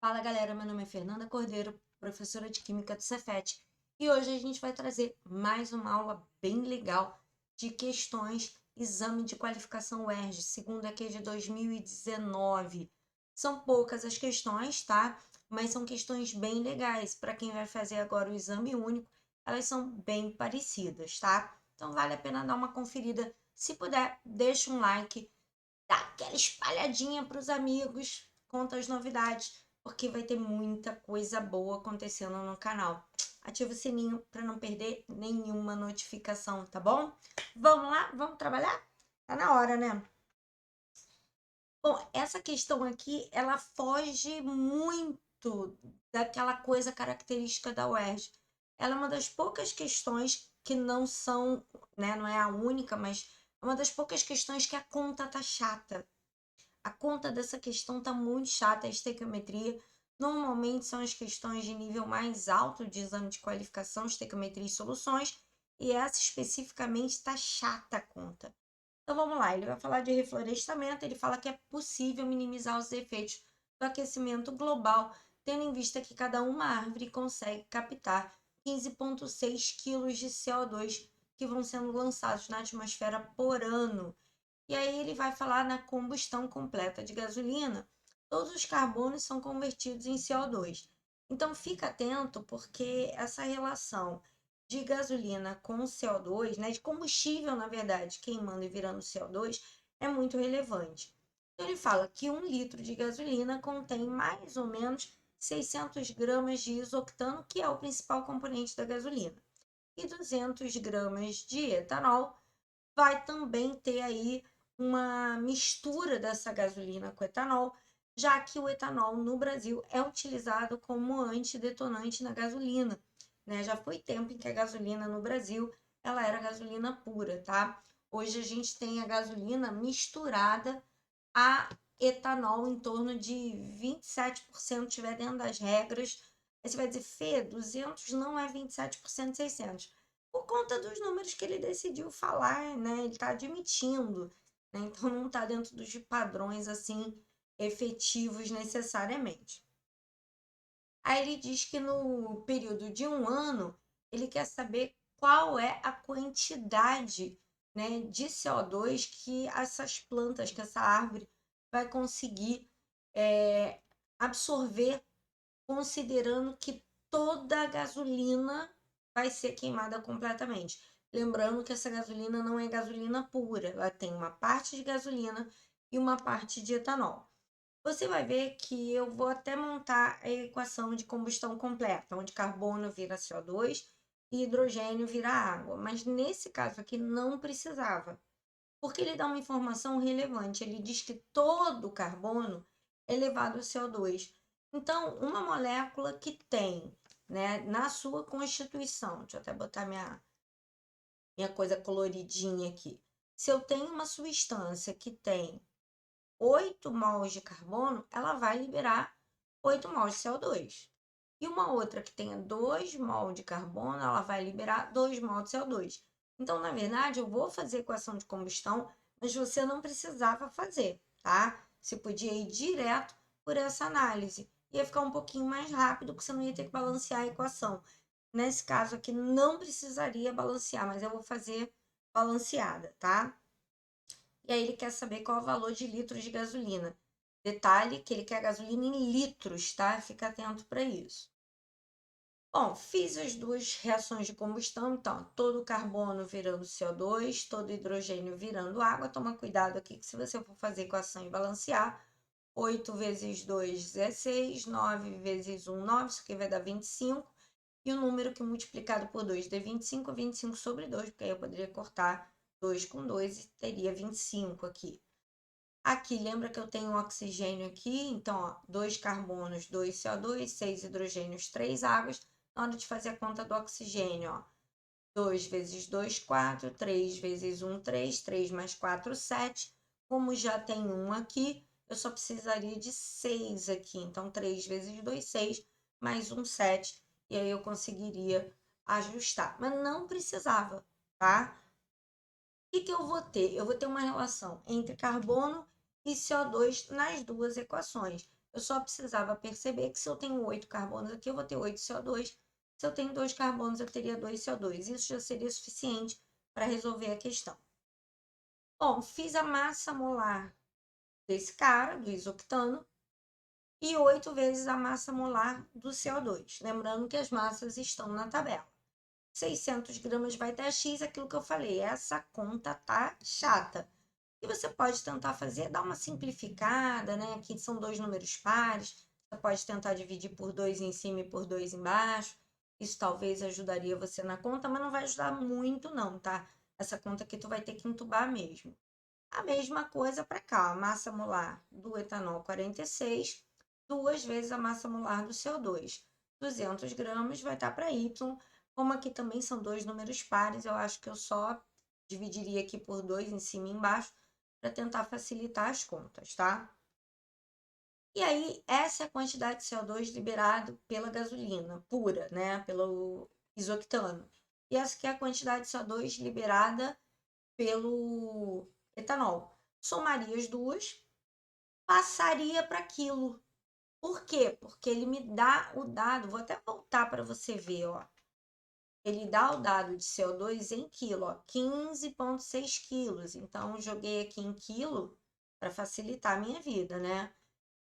Fala galera, meu nome é Fernanda Cordeiro, professora de Química do Cefet, e hoje a gente vai trazer mais uma aula bem legal de questões Exame de Qualificação UERJ, segundo aqui de 2019. São poucas as questões, tá? Mas são questões bem legais. Para quem vai fazer agora o exame único, elas são bem parecidas, tá? Então vale a pena dar uma conferida. Se puder, deixa um like, dá aquela espalhadinha para os amigos, conta as novidades, porque vai ter muita coisa boa acontecendo no canal. Ativa o sininho para não perder nenhuma notificação, tá bom? Vamos lá? Vamos trabalhar? Tá na hora, né? Bom, essa questão aqui, ela foge muito daquela coisa característica da UERJ. Ela é uma das poucas questões que não são, né, não é a única, mas é uma das poucas questões que a conta tá chata. A conta dessa questão está muito chata, a estequiometria. Normalmente são as questões de nível mais alto de exame de qualificação, estequiometria e soluções, e essa especificamente está chata a conta. Então vamos lá, ele vai falar de reflorestamento, ele fala que é possível minimizar os efeitos do aquecimento global, tendo em vista que cada uma árvore consegue captar 15,6 kg de CO2 que vão sendo lançados na atmosfera por ano. E aí ele vai falar na combustão completa de gasolina, todos os carbonos são convertidos em CO2. Então fica atento porque essa relação de gasolina com CO2, né, de combustível, na verdade, queimando e virando CO2, é muito relevante. Então ele fala que 1 litro de gasolina contém mais ou menos 600 gramas de isoctano, que é o principal componente da gasolina, e 200 gramas de etanol. Vai também ter aí uma mistura dessa gasolina com etanol, já que o etanol no Brasil é utilizado como antidetonante na gasolina, né? Já foi tempo em que a gasolina no Brasil ela era gasolina pura, tá? Hoje a gente tem a gasolina misturada a etanol em torno de 27%, estiver dentro das regras. Aí você vai dizer, Fê, 200 não é 27%, 600. Por conta dos números que ele decidiu falar, né? Ele está admitindo, né? Então não está dentro dos padrões assim efetivos necessariamente. Aí ele diz que no período de um ano ele quer saber qual é a quantidade, né, de CO2 que essas plantas, que essa árvore vai conseguir é, absorver, considerando que toda a gasolina vai ser queimada completamente. Lembrando que essa gasolina não é gasolina pura, ela tem uma parte de gasolina e uma parte de etanol. Você vai ver que eu vou até montar a equação de combustão completa, onde carbono vira CO2 e hidrogênio vira água. Mas nesse caso aqui não precisava, porque ele dá uma informação relevante. Ele diz que todo carbono é elevado a CO2. Então, uma molécula que tem, né, na sua constituição, deixa eu até botar minha coisa coloridinha aqui. Se eu tenho uma substância que tem 8 mols de carbono, ela vai liberar 8 mols de CO2. E uma outra que tenha 2 mols de carbono, ela vai liberar 2 mols de CO2. Então, na verdade, eu vou fazer equação de combustão, mas você não precisava fazer, tá? Você podia ir direto por essa análise. Ia ficar um pouquinho mais rápido, porque você não ia ter que balancear a equação. Nesse caso aqui, não precisaria balancear, mas eu vou fazer balanceada, tá? E aí ele quer saber qual é o valor de litros de gasolina. Detalhe que ele quer gasolina em litros, tá? Fica atento para isso. Bom, fiz as duas reações de combustão, então, todo o carbono virando CO2, todo o hidrogênio virando água. Toma cuidado aqui que se você for fazer equação e balancear, 8 vezes 2, 16, 9 vezes 1, 9, isso aqui vai dar 25. E o número que multiplicado por 2 dê 25, 25 sobre 2, porque aí eu poderia cortar 2 com 2 e teria 25 aqui. Aqui, lembra que eu tenho oxigênio aqui, então, ó, 2 carbonos, 2 CO2, 6 hidrogênios, 3 águas. Na hora de fazer a conta do oxigênio, ó, 2 vezes 2, 4, 3 vezes 1, 3, 3 mais 4, 7. Como já tem 1 aqui, eu só precisaria de 6 aqui. Então, 3 vezes 2, 6, mais 1, 7. E aí eu conseguiria ajustar. Mas não precisava, tá? O que eu vou ter? Eu vou ter uma relação entre carbono e CO2 nas duas equações. Eu só precisava perceber que se eu tenho 8 carbonos aqui, eu vou ter 8 CO2. Se eu tenho 2 carbonos, eu teria 2 CO2. Isso já seria suficiente para resolver a questão. Bom, fiz a massa molar desse cara, do isoctano, e 8 vezes a massa molar do CO2. Lembrando que as massas estão na tabela. 600 gramas vai dar X, aquilo que eu falei. Essa conta tá chata. E você pode tentar fazer, dar uma simplificada, né? Aqui são dois números pares. Você pode tentar dividir por 2 em cima e por 2 embaixo. Isso talvez ajudaria você na conta, mas não vai ajudar muito não, tá? Essa conta aqui tu vai ter que entubar mesmo. A mesma coisa para cá, a massa molar do etanol 46, 2 vezes a massa molar do CO2. 200 gramas vai estar para Y. Como aqui também são dois números pares, eu acho que eu só dividiria aqui por 2 em cima e embaixo para tentar facilitar as contas, tá? E aí, essa é a quantidade de CO2 liberado pela gasolina pura, né? Pelo isoctano. E essa aqui é a quantidade de CO2 liberada pelo etanol. Somaria as duas, passaria para quilo. Por quê? Porque ele me dá o dado, vou até voltar para você ver, ó. Ele dá o dado de CO2 em quilo, ó, 15,6 quilos. Então, joguei aqui em quilo para facilitar a minha vida, né?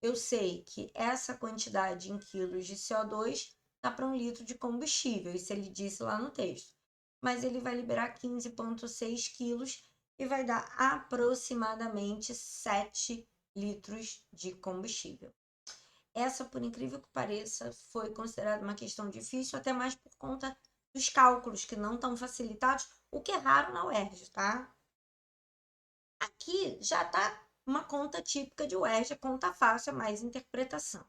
Eu sei que essa quantidade em quilos de CO2 dá para 1 litro de combustível, isso ele disse lá no texto. Mas ele vai liberar 15,6 quilos e vai dar aproximadamente 7 litros de combustível. Essa, por incrível que pareça, foi considerada uma questão difícil, até mais por conta dos cálculos que não estão facilitados, o que é raro na UERJ, tá? Aqui já está uma conta típica de UERJ, conta fácil, é mais interpretação. O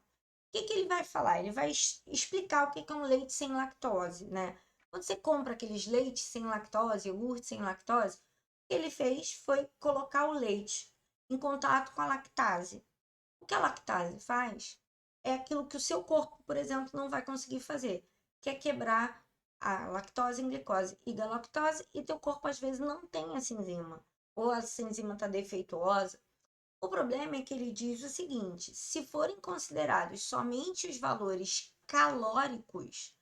que ele vai falar? Ele vai explicar o que é um leite sem lactose, né? Quando você compra aqueles leites sem lactose, iogurte sem lactose, o que ele fez foi colocar o leite em contato com a lactase. O que a lactase faz é aquilo que o seu corpo, por exemplo, não vai conseguir fazer, que é quebrar a lactose em glicose e galactose, e teu corpo às vezes não tem essa enzima, ou essa enzima está defeituosa. O problema é que ele diz o seguinte: se forem considerados somente os valores calóricos,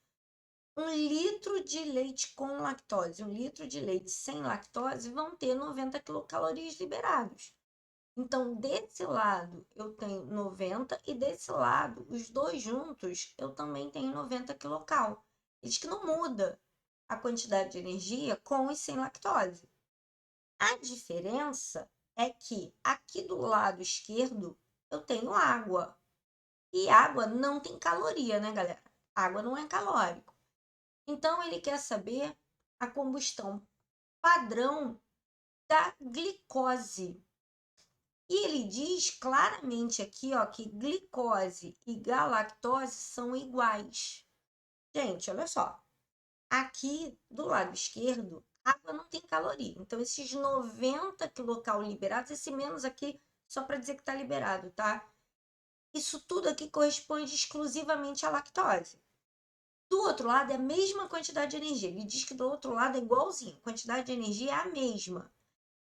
1 litro de leite com lactose, 1 litro de leite sem lactose vão ter 90 quilocalorias liberados. Então, desse lado eu tenho 90 e desse lado, os dois juntos, eu também tenho 90 quilocal. Diz que não muda a quantidade de energia com e sem lactose. A diferença é que aqui do lado esquerdo eu tenho água. E água não tem caloria, né, galera? Água não é calórico. Então, ele quer saber a combustão padrão da glicose. E ele diz claramente aqui, ó, que glicose e galactose são iguais. Gente, olha só. Aqui do lado esquerdo, água não tem caloria. Então, esses 90 quilocal liberados, esse menos aqui, só para dizer que está liberado, tá? Isso tudo aqui corresponde exclusivamente à lactose. Do outro lado, é a mesma quantidade de energia. Ele diz que do outro lado é igualzinho. A quantidade de energia é a mesma.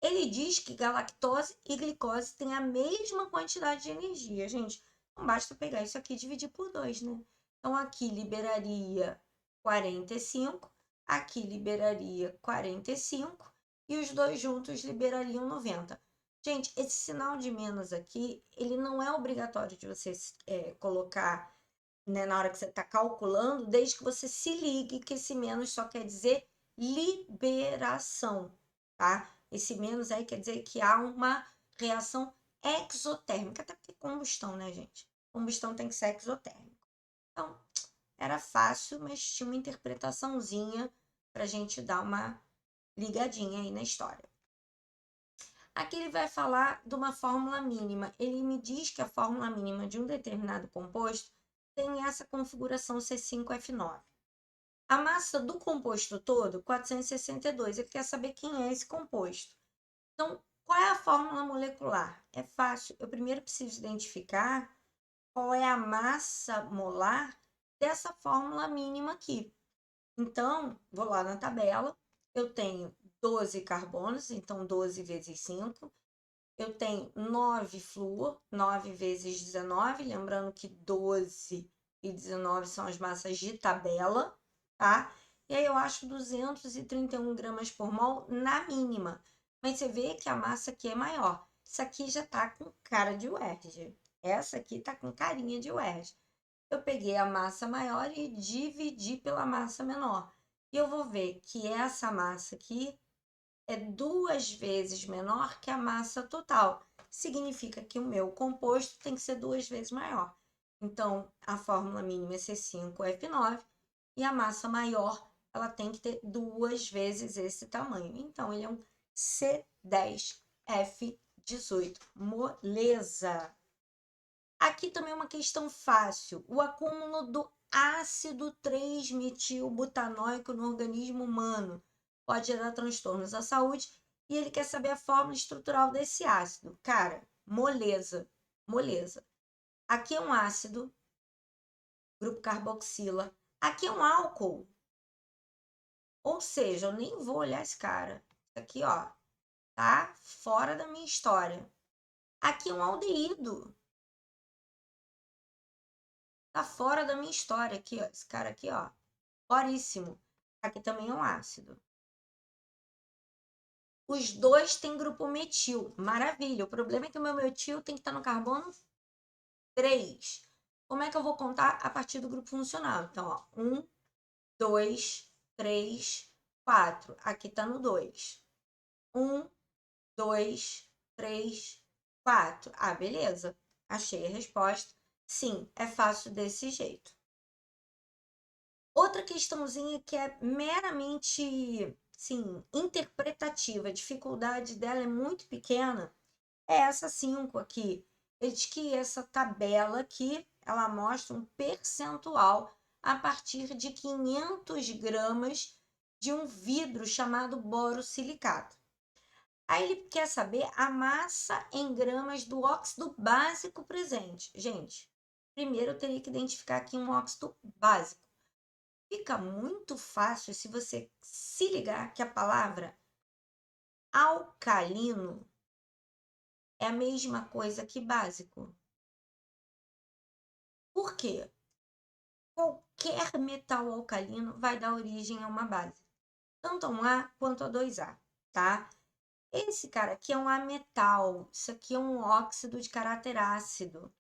Ele diz que galactose e glicose têm a mesma quantidade de energia, gente. Não basta pegar isso aqui e dividir por 2, né? Então, aqui liberaria 45, aqui liberaria 45 e os dois juntos liberariam 90. Gente, esse sinal de menos aqui, ele não é obrigatório de você colocar, né, na hora que você está calculando, desde que você se ligue que esse menos só quer dizer liberação, tá? Esse menos aí quer dizer que há uma reação exotérmica, até porque combustão, né, gente? Combustão tem que ser exotérmico. Então, era fácil, mas tinha uma interpretaçãozinha pra gente dar uma ligadinha aí na história. Aqui ele vai falar de uma fórmula mínima. Ele me diz que a fórmula mínima de um determinado composto tem essa configuração C5F9. A massa do composto todo, 462. Ele quer saber quem é esse composto. Então, qual é a fórmula molecular? É fácil. Eu primeiro preciso identificar qual é a massa molar dessa fórmula mínima aqui. Então, vou lá na tabela. Eu tenho 12 carbonos, então 12 vezes 5. eu tenho 9 flúor, 9 vezes 19, lembrando que 12 e 19 são as massas de tabela, tá? E aí eu acho 231 gramas por mol na mínima. Mas você vê que a massa aqui é maior. Isso aqui já tá com cara de UERJ. Essa aqui tá com carinha de UERJ. Eu peguei a massa maior e dividi pela massa menor. E eu vou ver que essa massa aqui é 2 vezes menor que a massa total. Significa que o meu composto tem que ser 2 vezes maior. Então, a fórmula mínima é C5F9 e a massa maior ela tem que ter 2 vezes esse tamanho. Então, ele é um C10F18. Moleza! Aqui também é uma questão fácil. O acúmulo do ácido 3-metilbutanóico no organismo humano pode gerar transtornos à saúde e ele quer saber a fórmula estrutural desse ácido. Cara, moleza, moleza. Aqui é um ácido, grupo carboxila. Aqui é um álcool. Ou seja, eu nem vou olhar esse cara. Isso aqui, ó, tá fora da minha história. Aqui é um aldeído. Tá fora da minha história aqui, ó. Esse cara aqui, ó. Foríssimo. Aqui também é um ácido. Os dois têm grupo metil. Maravilha. O problema é que o meu metil tem que estar no carbono 3. Como é que eu vou contar a partir do grupo funcional? Então, ó, 1, 2, 3, 4. Aqui tá no 2. 1, 2, 3, 4. Ah, beleza. Achei a resposta. Sim, é fácil desse jeito. Outra questãozinha que é meramente, sim, interpretativa, a dificuldade dela é muito pequena, é essa 5 aqui. Ele diz que essa tabela aqui, ela mostra um percentual a partir de 500 gramas de um vidro chamado borosilicato. Aí ele quer saber a massa em gramas do óxido básico presente. Gente, primeiro eu teria que identificar aqui um óxido básico. Fica muito fácil se você se ligar que a palavra alcalino é a mesma coisa que básico. Por quê? Qualquer metal alcalino vai dar origem a uma base, tanto a um A quanto a 2A, tá? Esse cara aqui é um ametal, isso aqui é um óxido de caráter ácido.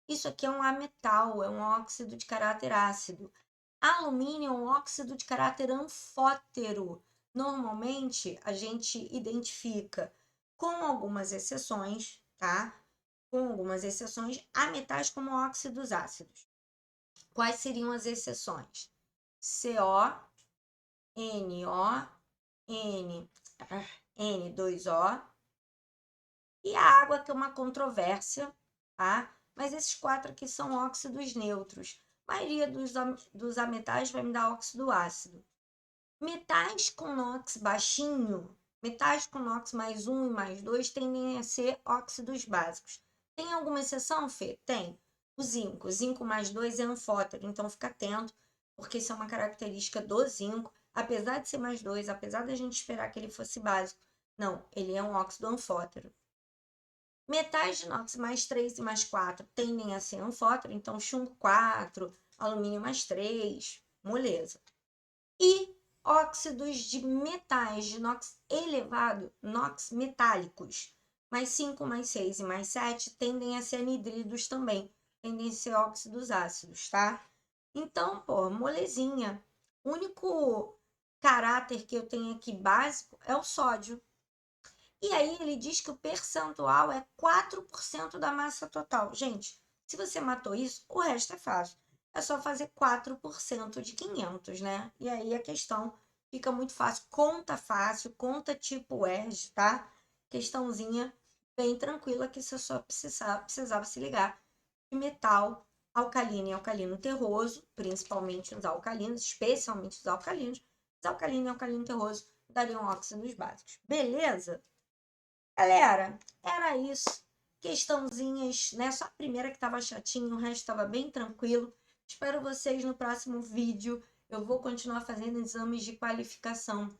Isso aqui é um ametal, é um óxido de caráter ácido. Alumínio é um óxido de caráter anfótero. Normalmente, a gente identifica, com algumas exceções, tá? Com algumas exceções, ametais como óxidos ácidos. Quais seriam as exceções? CO, NO, N2O e a água, que é uma controvérsia, tá? Mas esses 4 aqui são óxidos neutros. A maioria dos ametais vai me dar óxido ácido. Metais com NOx baixinho, metais com NOx mais 1 e mais 2 tendem a ser óxidos básicos. Tem alguma exceção, Fê? Tem. O zinco mais 2 é anfótero, então fica atento, porque isso é uma característica do zinco. Apesar de ser mais 2, apesar da gente esperar que ele fosse básico, não, ele é um óxido anfótero. Metais de inox mais 3 e mais 4 tendem a ser anfótero, então chumbo 4, alumínio mais 3, moleza. E óxidos de metais de inox elevado, NOx metálicos, mais 5, mais 6 e mais 7 tendem a ser anidridos também, tendem a ser óxidos ácidos, tá? Então, pô, molezinha. O único caráter que eu tenho aqui básico é o sódio. E aí ele diz que o percentual é 4% da massa total. Gente, se você matou isso, o resto é fácil. É só fazer 4% de 500, né? E aí a questão fica muito fácil, conta tipo ERG, tá? Questãozinha bem tranquila que você só precisava se ligar de metal alcalino e alcalino terroso, principalmente os alcalinos, especialmente os alcalinos. Os alcalino e alcalino terroso dariam óxidos básicos. Beleza? Galera, era isso. Questãozinhas, né? Só a primeira que tava chatinha, o resto tava bem tranquilo. Espero vocês no próximo vídeo. Eu vou continuar fazendo exames de qualificação.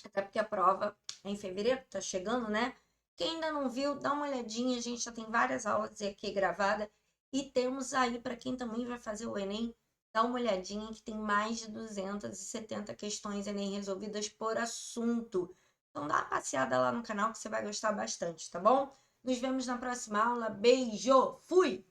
Até porque a prova é em fevereiro, tá chegando, né? Quem ainda não viu, dá uma olhadinha, a gente já tem várias aulas aqui gravadas e temos aí, para quem também vai fazer o Enem, dá uma olhadinha que tem mais de 270 questões Enem resolvidas por assunto. Então dá uma passeada lá no canal que você vai gostar bastante, tá bom? Nos vemos na próxima aula. Beijo! Fui!